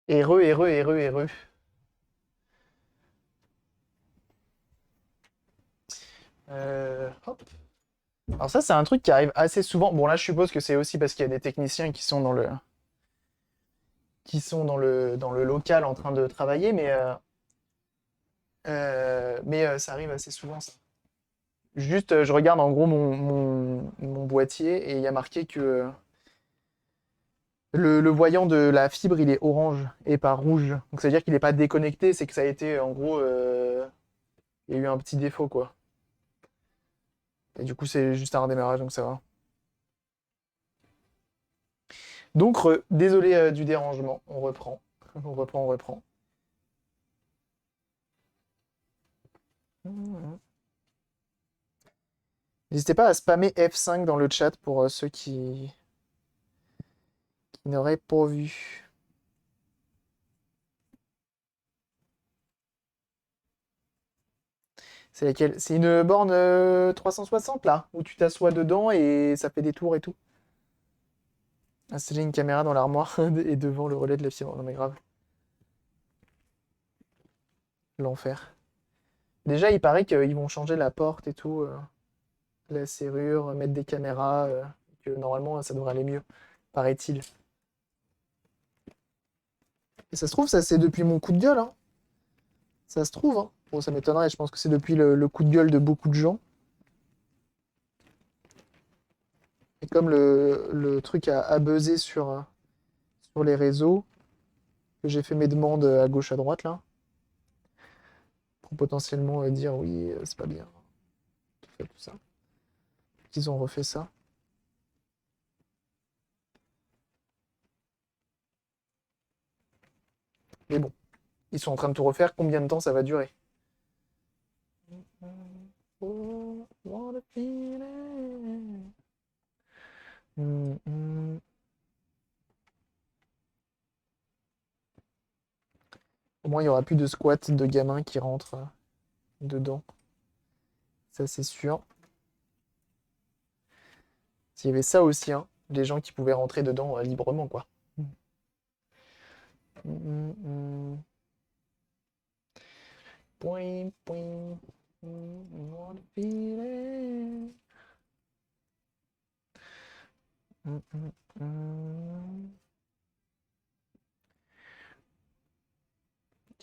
Heureux. Hop. Alors ça, c'est un truc qui arrive assez souvent. Bon, là, je suppose que c'est aussi parce qu'il y a des techniciens qui sont dans le local en train de travailler, mais ça arrive assez souvent, ça. Juste, je regarde en gros mon boîtier et il y a marqué que le voyant de la fibre, il est orange et pas rouge. Donc ça veut dire qu'il n'est pas déconnecté, c'est que ça a été, en gros, il y a eu un petit défaut, quoi. Et du coup, c'est juste un redémarrage, donc ça va. Donc, désolé du dérangement, on reprend. On reprend. N'hésitez pas à spammer F5 dans le chat pour ceux qui n'auraient pas vu. C'est laquelle? C'est une borne 360 là, où tu t'assois dedans et ça fait des tours et tout. Installer une caméra dans l'armoire et devant le relais de la fibre. Non mais grave, l'enfer. Déjà, il paraît qu'ils vont changer la porte et tout, la serrure, mettre des caméras, que normalement ça devrait aller mieux, paraît-il. Et ça se trouve, ça c'est depuis mon coup de gueule, hein. Ça se trouve, hein. Bon, ça m'étonnerait, je pense que c'est depuis le coup de gueule de beaucoup de gens. Et comme le truc a buzzé sur les réseaux, que j'ai fait mes demandes à gauche, à droite, là, pour potentiellement dire oui, c'est pas bien, tout ça. Qu'ils ont refait ça. Mais bon, ils sont en train de tout refaire, combien de temps ça va durer? Au moins, il n'y aura plus de squats de gamins qui rentrent dedans. Ça, c'est sûr. S'il y avait ça aussi, hein, les gens qui pouvaient rentrer dedans librement, quoi. Point, point. What a feeling.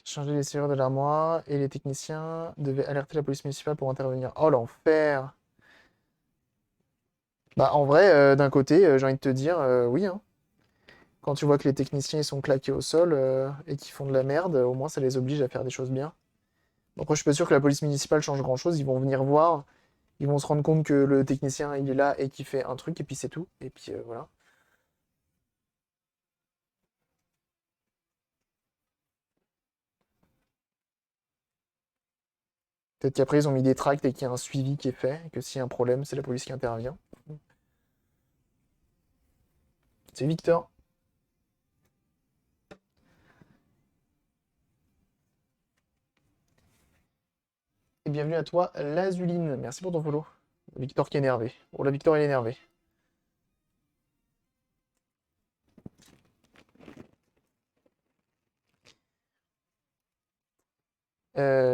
Changer les serrures de l'armoire et les techniciens devaient alerter la police municipale pour intervenir. Oh l'enfer! Bah en vrai, d'un côté, j'ai envie de te dire oui, hein. Quand tu vois que les techniciens ils sont claqués au sol et qu'ils font de la merde, au moins ça les oblige à faire des choses bien. Bon, après, je suis pas sûr que la police municipale change grand-chose. Ils vont venir voir, ils vont se rendre compte que le technicien il est là et qu'il fait un truc et puis c'est tout. Et puis voilà. Peut-être qu'après ils ont mis des tracts et qu'il y a un suivi qui est fait et que s'il y a un problème, c'est la police qui intervient. C'est Victor. Et bienvenue à toi, Lazuline. Merci pour ton follow. Victor qui est énervé. Oh, la Victor est énervé.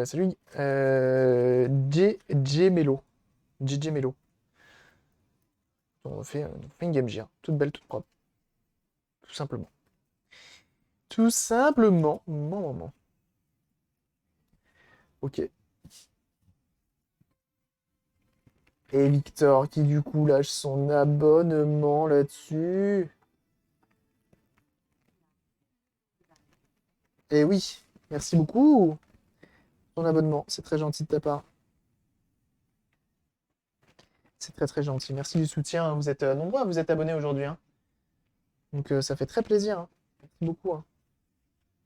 Salut. JJ Melo. JJ Melo. On fait une Game Gear. Toute belle, toute propre. Tout simplement. Tout simplement. Maman. Ok. Et Victor qui du coup lâche son abonnement là-dessus. Et oui. Merci beaucoup. Ton abonnement. C'est très gentil de ta part. C'est très très gentil. Merci du soutien. Vous êtes nombreux à vous être abonnés aujourd'hui, hein. Donc ça fait très plaisir, hein. Merci beaucoup, hein.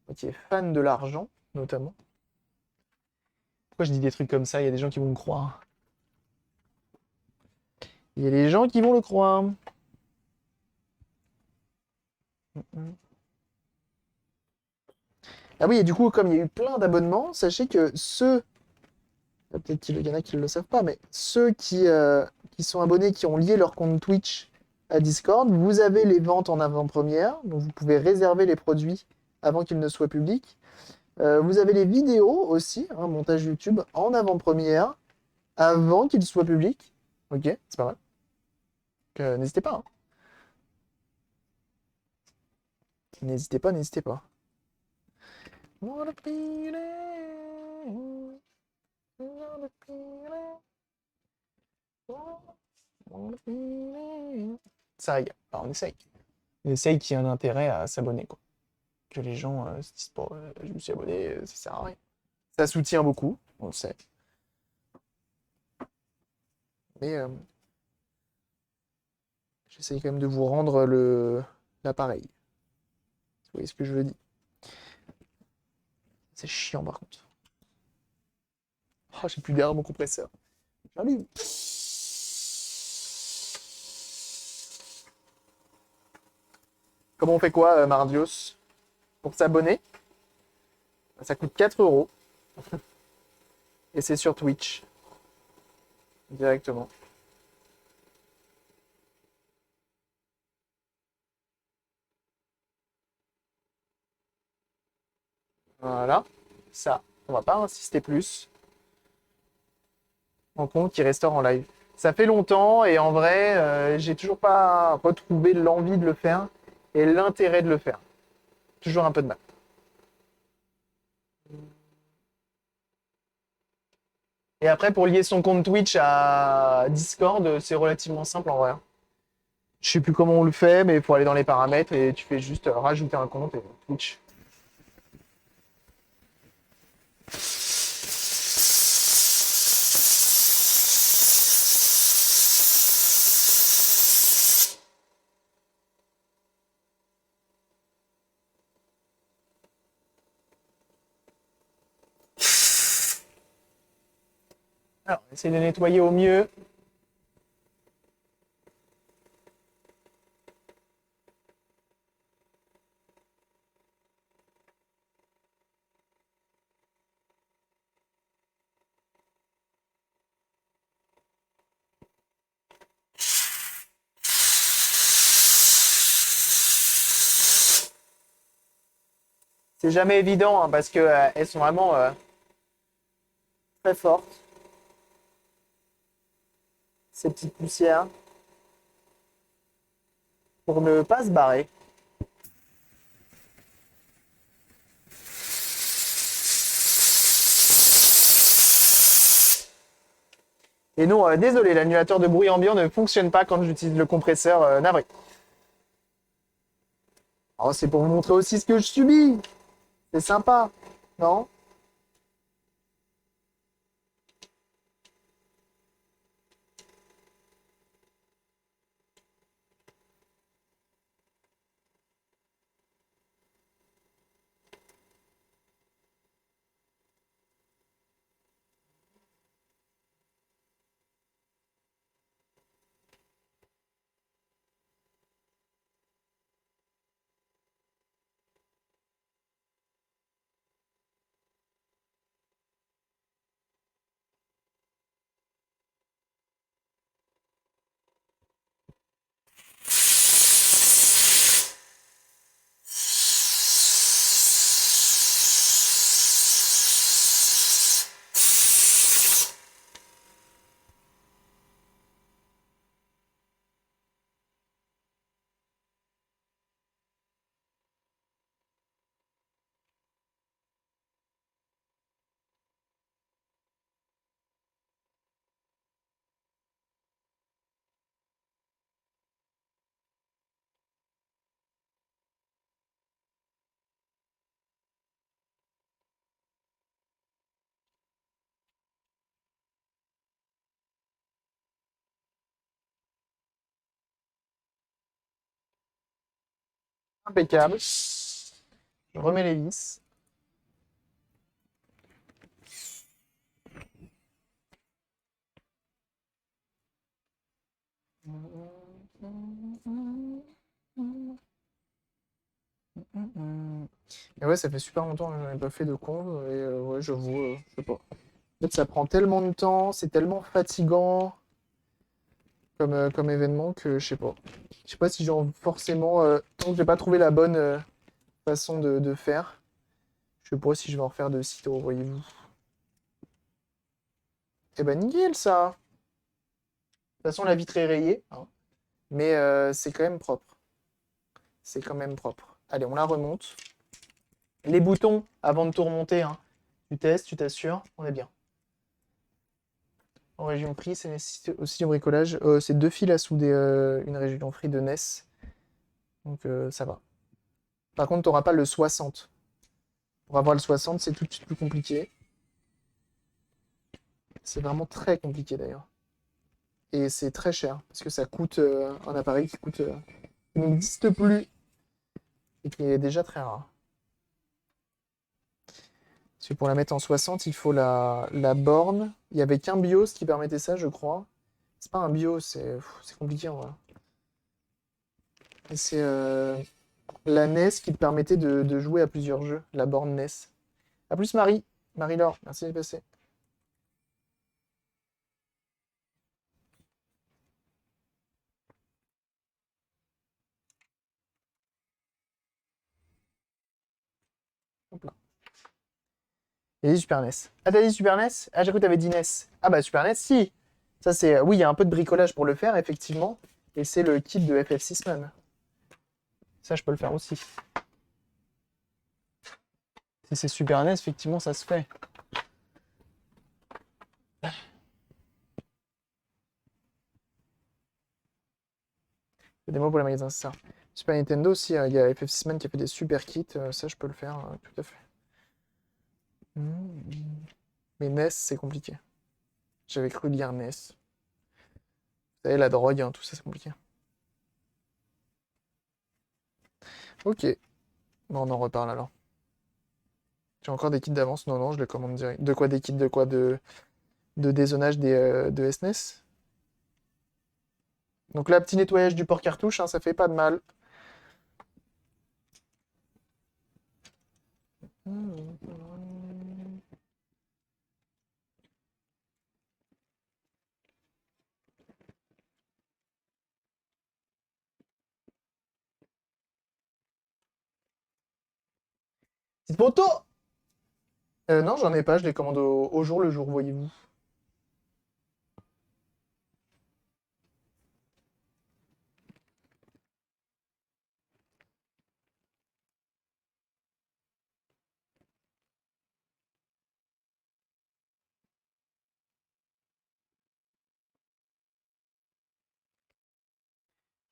Moi qui est fan de l'argent, notamment. Pourquoi je dis des trucs comme ça? Il y a des gens qui vont me croire. Il y a des gens qui vont le croire. Ah oui, et du coup, comme il y a eu plein d'abonnements, sachez que ceux, peut-être qu'il y en a qui ne le savent pas, mais ceux qui sont abonnés, qui ont lié leur compte Twitch à Discord, vous avez les ventes en avant-première, donc vous pouvez réserver les produits avant qu'il ne soit public. Vous avez les vidéos aussi, hein, montage YouTube en avant-première, avant qu'il soit public. Ok, c'est pas mal. N'hésitez pas, hein. N'hésitez pas, n'hésitez pas. Ça régale. Alors, on essaye. On essaye qu'il y ait un intérêt à s'abonner, quoi. Que les gens se disent pas, je me suis abonné, ça sert à rien. Ça soutient beaucoup, on le sait. Mais j'essaye quand même de vous rendre l'appareil. Vous voyez ce que je veux dire? C'est chiant par contre. Oh, j'ai plus d'air dans mon compresseur. J'allume. Comment on fait quoi, Mardios? Pour s'abonner, ça coûte 4 euros. Et c'est sur Twitch. Directement. Voilà. Ça, on va pas insister plus. En compte qui restaure en live. Ça fait longtemps et en vrai, j'ai toujours pas retrouvé l'envie de le faire et l'intérêt de le faire. Toujours un peu de mal. Et après, pour lier son compte Twitch à Discord, c'est relativement simple en vrai. Je sais plus comment on le fait, mais il faut aller dans les paramètres et tu fais juste rajouter un compte et Twitch. Alors, essaye de nettoyer au mieux. C'est jamais évident hein, parce que elles sont vraiment très fortes. Ces petites poussières. Pour ne pas se barrer. Et non, désolé, l'annulateur de bruit ambiant ne fonctionne pas quand j'utilise le compresseur navré. Alors c'est pour vous montrer aussi ce que je subis. C'est sympa, non? Impeccable. Je remets les vis. Et ouais, ça fait super longtemps que j'en ai pas fait de conv. Et ouais, j'avoue, je sais pas. En fait, ça prend tellement de temps, c'est tellement fatigant comme événement que je sais pas. Je sais pas si genre forcément, tant que j'ai pas trouvé la bonne façon de faire. Je sais pas si je vais en refaire de sitôt, voyez-vous. Eh ben nickel ça! De toute façon, la vitre est rayée, hein. Mais c'est quand même propre. C'est quand même propre. Allez, on la remonte. Les boutons, avant de tout remonter, hein. Tu testes, tu t'assures, on est bien. En région prix, ça nécessite aussi du bricolage. C'est 2 fils à souder une région free de NES. Donc ça va. Par contre, tu n'auras pas le 60. Pour avoir le 60, c'est tout de suite plus compliqué. C'est vraiment très compliqué d'ailleurs. Et c'est très cher, parce que ça coûte un appareil qui n'existe plus et qui est déjà très rare. Parce que pour la mettre en 60, il faut la borne. Il n'y avait qu'un BIOS qui permettait ça, je crois. C'est pas un BIOS, c'est compliqué en vrai. Et c'est la NES qui te permettait de jouer à plusieurs jeux, la borne NES. A plus Marie, Marie-Laure, merci d'être passée. Hop là. Et Super NES. Ah, t'as dit Super NES? Ah, j'ai cru que t'avais dit NES. Ah bah Super NES, si. Ça c'est. Oui, il y a un peu de bricolage pour le faire, effectivement. Et c'est le kit de FF6 Man. Ça, je peux le faire aussi. Si c'est Super NES, effectivement, ça se fait. Des mots pour les magasins, c'est ça. Super Nintendo aussi, il y a FF6 Man qui a fait des super kits. Ça, je peux le faire, tout à fait. Mais NES, c'est compliqué. J'avais cru lire NES. Vous savez, la drogue, hein, tout ça, c'est compliqué. Ok. Bon, on en reparle alors. J'ai encore des kits d'avance? Non, non, je les commande direct. De quoi des kits? De quoi? De dézonage de SNES? Donc là, petit nettoyage du port cartouche, hein, ça fait pas de mal. Petite photo! Non, j'en ai pas, je les commande au jour le jour, voyez-vous.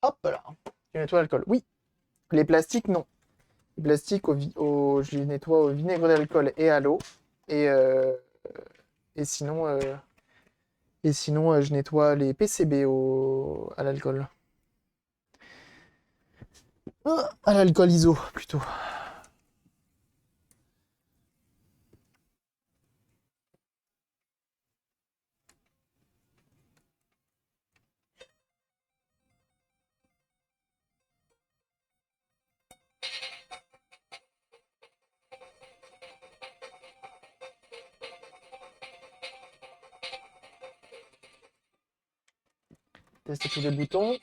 Hop là. Tu nettoies l'alcool. Oui. Les plastiques, non. Les plastiques, je les nettoie au vinaigre d'alcool et à l'eau. Et, euh, et sinon, je nettoie les PCB à l'alcool. À l'alcool ISO, plutôt. Tester tous les boutons.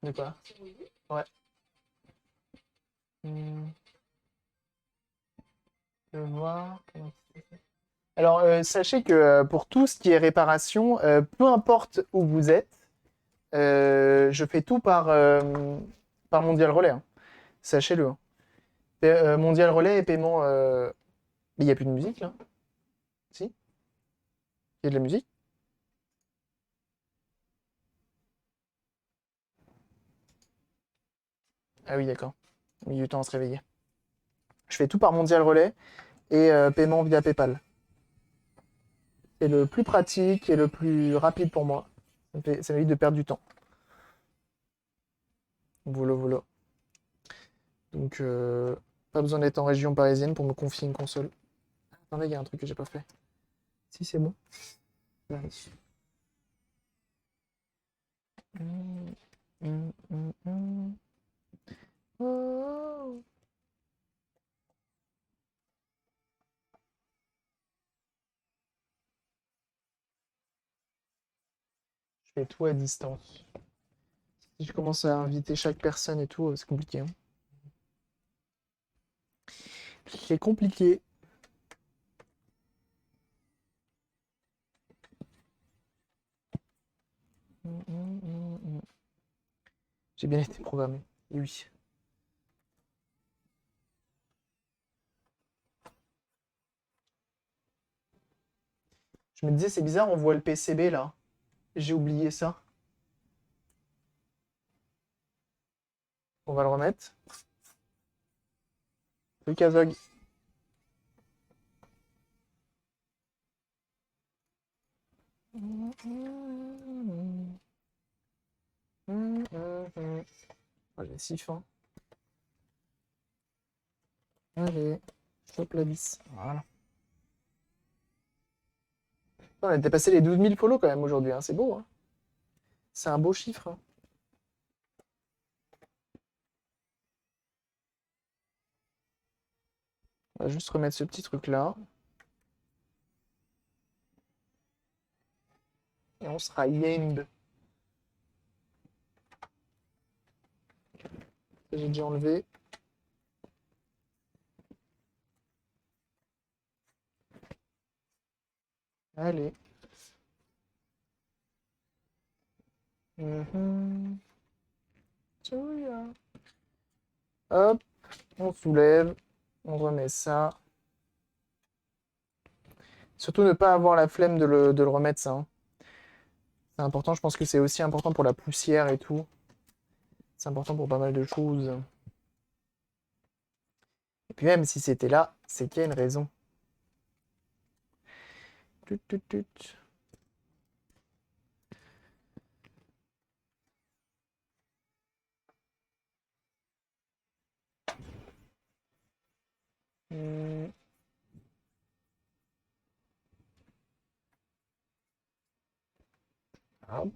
De quoi? Ouais. Hmm, je vais voir. Alors, sachez que pour tout ce qui est réparation, peu importe où vous êtes, je fais tout par Mondial Relais, hein. Sachez-le, hein. Mondial Relais et paiement. Mais il n'y a plus de musique là? Si? Il y a de la musique? Ah oui, d'accord. Il a mis du temps à se réveiller. Je fais tout par Mondial Relais et paiement via PayPal. C'est le plus pratique et le plus rapide pour moi. Ça m'évite de perdre du temps. Voilà, voilà. Donc, pas besoin d'être en région parisienne pour me confier une console. Attendez, il y a un truc que j'ai pas fait. Si, c'est bon. Vérifie. Hum, hum, hum, hum. Oh. fais tout à distance. Si je commence à inviter chaque personne et tout, c'est compliqué, hein. C'est compliqué. J'ai bien été programmé. Et oui. Je me disais, c'est bizarre, on voit le PCB là. J'ai oublié ça. On va le remettre. Le Kazog. Oh, j'ai si faim. Allez, chope la vis. Voilà. On a dépassé les 12 000 follow quand même aujourd'hui, hein. C'est beau, hein. C'est un beau chiffre, hein. On va juste remettre ce petit truc là. Et on sera yend. J'ai déjà enlevé. Allez. Hop, on soulève, on remet ça. Surtout ne pas avoir la flemme de le remettre, ça, hein. C'est important, je pense que c'est aussi important pour la poussière et tout. C'est important pour pas mal de choses. Et puis même si c'était là, c'est qu'il y a une raison. Tut, tut, tut. Hop.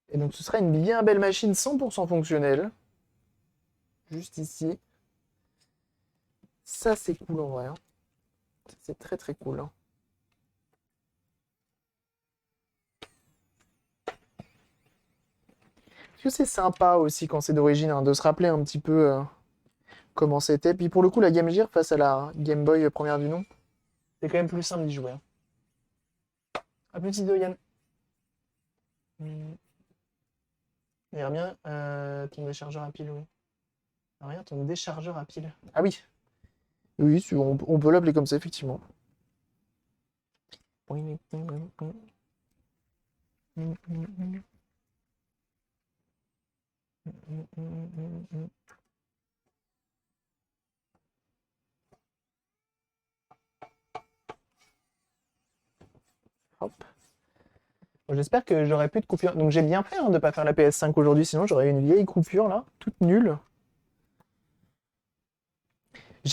Et donc ce sera une bien belle machine 100% fonctionnelle. Juste ici. Ça c'est cool en vrai, hein. C'est très très cool, hein. Parce que c'est sympa aussi quand c'est d'origine, hein, de se rappeler un petit peu comment c'était. Puis pour le coup, la Game Gear face à la Game Boy première du nom, c'est quand même plus simple d'y jouer, hein. À petit Doyan. Il y a bien ton déchargeur à pile, oui. Rien, ton déchargeur à pile. Ah oui. Oui, on peut l'appeler comme ça, effectivement. Hop. Bon, j'espère que j'aurai plus de coupure. Donc j'ai bien fait, hein, de ne pas faire la PS5 aujourd'hui, sinon j'aurais une vieille coupure là, toute nulle.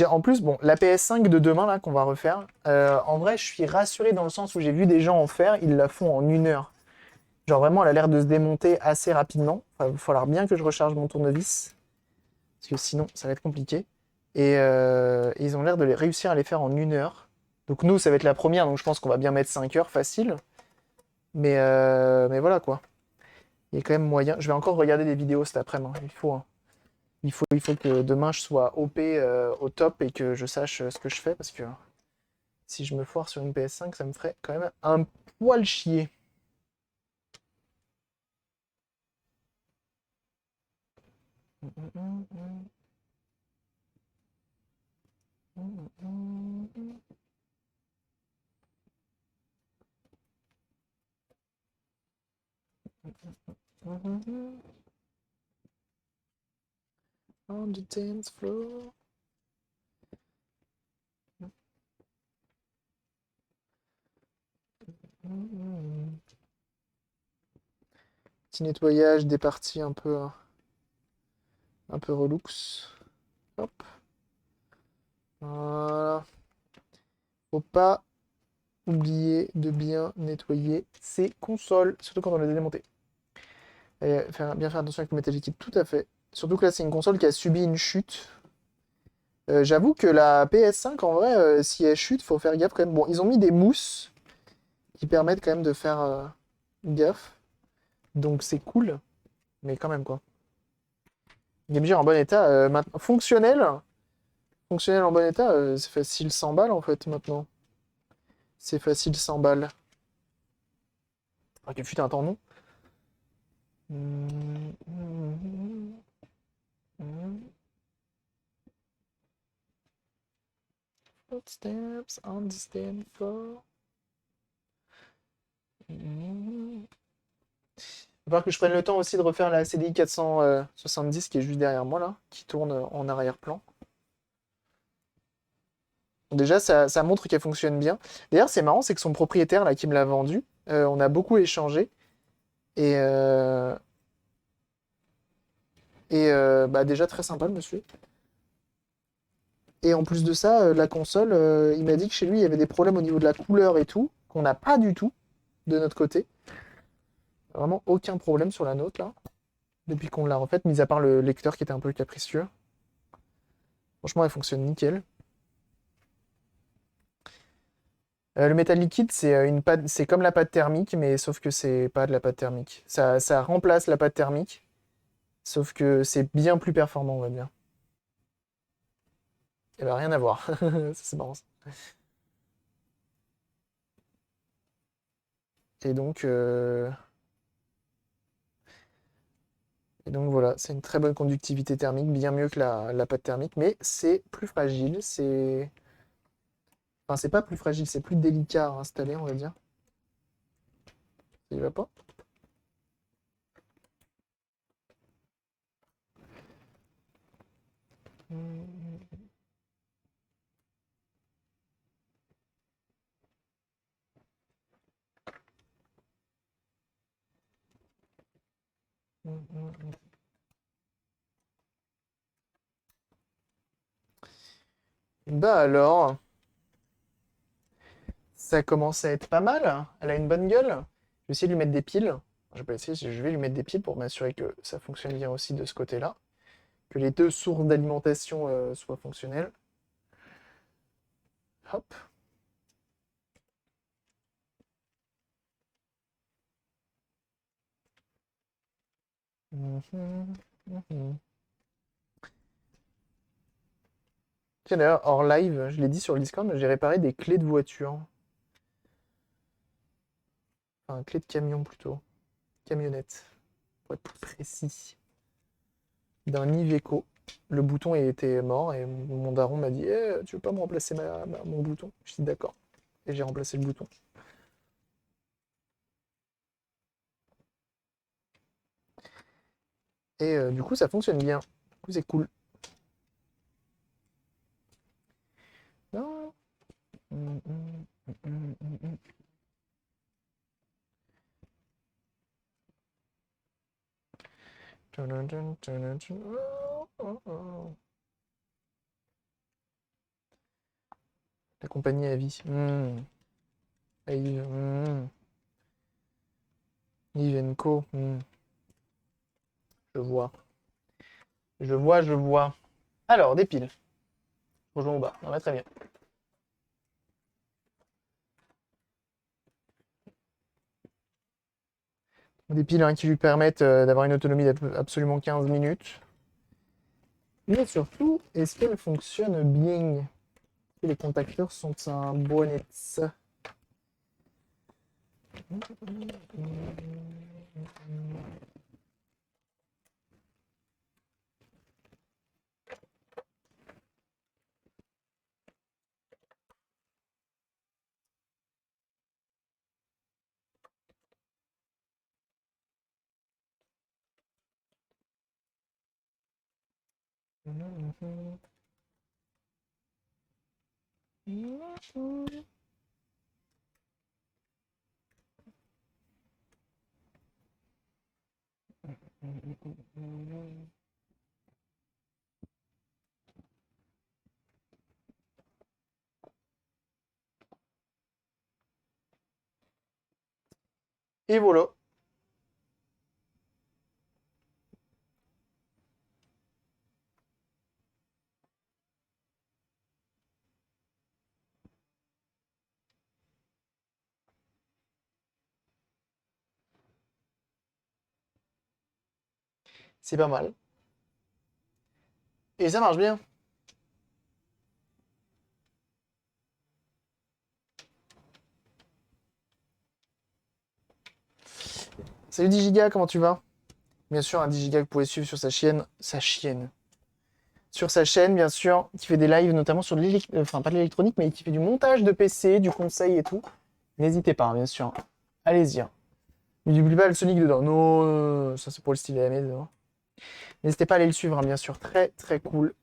En plus, bon, la PS5 de demain là qu'on va refaire, en vrai, je suis rassuré dans le sens où j'ai vu des gens en faire, ils la font en 1 heure. Genre vraiment, elle a l'air de se démonter assez rapidement. Il va falloir bien que je recharge mon tournevis, parce que sinon, ça va être compliqué. Et ils ont l'air de réussir à les faire en 1 heure. Donc nous, ça va être la première, donc je pense qu'on va bien mettre 5 heures facile. Mais voilà quoi. Il y a quand même moyen. Je vais encore regarder des vidéos cet après-midi, hein. Hein. Il faut que demain je sois OP au top et que je sache ce que je fais, parce que si je me foire sur une PS5, ça me ferait quand même un poil chier. On the dance floor. Petit nettoyage des parties un peu relux. Hop. Voilà. Faut pas oublier de bien nettoyer ses consoles, surtout quand on les a démontées. Et bien faire attention avec le métal liquide, tout à fait. Surtout que là, c'est une console qui a subi une chute. J'avoue que la PS5, en vrai, si elle chute, faut faire gaffe quand même. Bon, ils ont mis des mousses qui permettent quand même de faire gaffe. Donc c'est cool, mais quand même quoi. Game Gear en bon état, maintenant fonctionnel. Fonctionnel en bon état, c'est facile 100 balles en fait maintenant. C'est facile 100 balles. Ah, que fut un temps non. Footsteps on the stand for. Il va falloir que je prenne le temps aussi de refaire la CDI 470 qui est juste derrière moi là, qui tourne en arrière-plan. Déjà, ça montre qu'elle fonctionne bien. D'ailleurs, c'est marrant, c'est que son propriétaire là qui me l'a vendu, on a beaucoup échangé et bah déjà très sympa le monsieur. Et en plus de ça, la console, il m'a dit que chez lui il y avait des problèmes au niveau de la couleur et tout, qu'on n'a pas du tout de notre côté. Vraiment aucun problème sur la nôtre là, depuis qu'on l'a refaite, mis à part le lecteur qui était un peu capricieux. Franchement, elle fonctionne nickel. Le métal liquide, c'est une pâte, c'est comme la pâte thermique, mais sauf que c'est pas de la pâte thermique. Ça remplace la pâte thermique, sauf que c'est bien plus performant, on va dire. Et bah rien à voir. Ça, c'est marrant. Ça. Et donc, euh, et donc voilà, c'est une très bonne conductivité thermique, bien mieux que la pâte thermique, mais c'est plus fragile, enfin c'est pas plus fragile, c'est plus délicat à installer, on va dire. Ça y va pas? Bah alors, ça commence à être pas mal. Elle a une bonne gueule. Je vais essayer de lui mettre des piles. Je vais pas essayer, je vais lui mettre des piles pour m'assurer que ça fonctionne bien aussi de ce côté-là. Que les deux sources d'alimentation soient fonctionnelles. Hop. Mhm, mhm. Tiens d'ailleurs, hors live, je l'ai dit sur le Discord, mais j'ai réparé des clés de voiture. Enfin, clés de camion plutôt. Camionnette, pour être plus précis. D'un Iveco. Le bouton était mort et mon daron m'a dit tu veux pas me remplacer mon bouton? Je dis d'accord. Et j'ai remplacé le bouton. Et du coup, ça fonctionne bien. Du coup, c'est cool. Non. Mm, mm, mm, mm, mm. Tudun, tudun, tudun, tudun. Oh, oh, oh. La compagnie à vie. Yves, Yves Co. Je vois. Je vois, je vois. Alors, des piles. Rejoins au bas. On va très bien. Des piles hein, qui lui permettent d'avoir une autonomie d'absolument 15 minutes. Mais surtout, est-ce qu'elle fonctionne bien? Est-ce que les contacteurs sont un bonnet? Et voilà. C'est pas mal. Et ça marche bien. Salut 10 Giga, comment tu vas? Bien sûr, un 10 Giga que vous pouvez suivre sur sur sa chaîne, bien sûr, qui fait des lives notamment sur de l'électronique, enfin pas de l'électronique, mais qui fait du montage de PC, du conseil et tout. N'hésitez pas, hein, bien sûr. Allez-y, hein. Mais n'oubliez pas le Sonic dedans. Non, ça c'est pour le style AMD dedans. N'hésitez pas à aller le suivre, hein, bien sûr. Très très cool.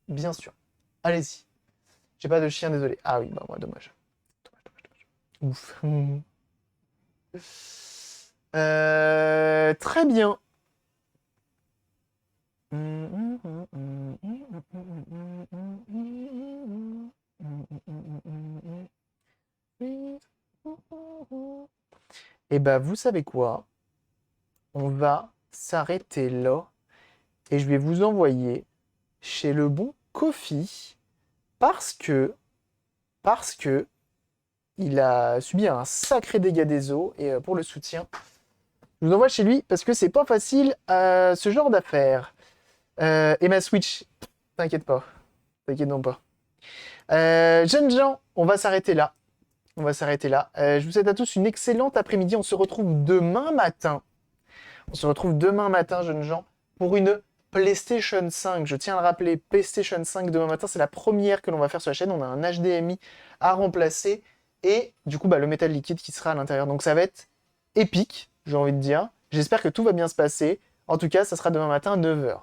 Bien sûr. Allez-y. J'ai pas de chien, désolé. Ah oui, bah moi, dommage. Ouf. Très bien. Et bah, vous savez quoi? On va s'arrêter là et je vais vous envoyer chez le bon Kofi parce que, parce que il a subi un sacré dégât des eaux et pour le soutien, je vous envoie chez lui parce que c'est pas facile ce genre d'affaires. Et ma Switch, t'inquiète pas, t'inquiète non pas. Jeunes gens, on va s'arrêter là. On va s'arrêter là. Je vous souhaite à tous une excellente après-midi. On se retrouve demain matin. On se retrouve demain matin, jeunes gens, pour une PlayStation 5. Je tiens à le rappeler, PlayStation 5 demain matin, c'est la première que l'on va faire sur la chaîne. On a un HDMI à remplacer et du coup, bah, le métal liquide qui sera à l'intérieur. Donc ça va être épique, j'ai envie de dire. J'espère que tout va bien se passer. En tout cas, ça sera demain matin à 9h.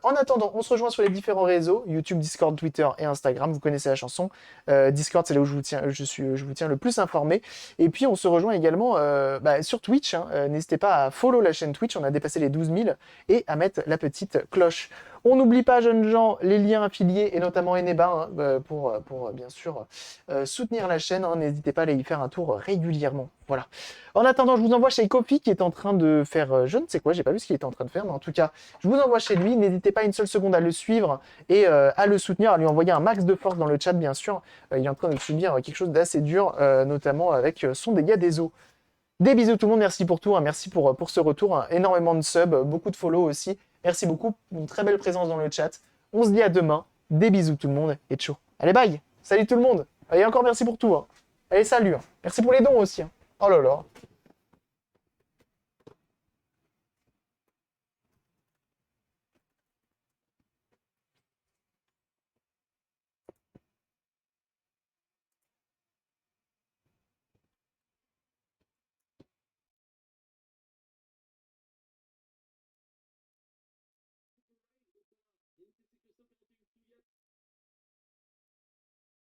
En attendant, on se rejoint sur les différents réseaux, YouTube, Discord, Twitter et Instagram. Vous connaissez la chanson. Discord, c'est là où je vous tiens le plus informé. Et puis, on se rejoint également sur Twitch. Hein. N'hésitez pas à follow la chaîne Twitch. On a dépassé les 12 000 et à mettre la petite cloche. On n'oublie pas, jeunes gens, les liens affiliés et notamment Eneba hein, pour bien sûr soutenir la chaîne. Hein. N'hésitez pas à aller y faire un tour régulièrement. Voilà. En attendant, je vous envoie chez Kofi qui est en train de faire je ne sais quoi, j'ai pas vu ce qu'il était en train de faire, mais en tout cas, je vous envoie chez lui. N'hésitez pas une seule seconde à le suivre et à le soutenir, à lui envoyer un max de force dans le chat, bien sûr. Il est en train de subir quelque chose d'assez dur, notamment avec son dégât des eaux. Des bisous tout le monde, merci pour tout, hein, merci pour ce retour, hein, énormément de subs, beaucoup de follow aussi. Merci beaucoup, une très belle présence dans le chat. On se dit à demain, des bisous tout le monde et ciao. Allez bye, salut tout le monde. Et encore merci pour tout. Hein. Allez salut, hein. Merci pour les dons aussi. Hein. Oh là là.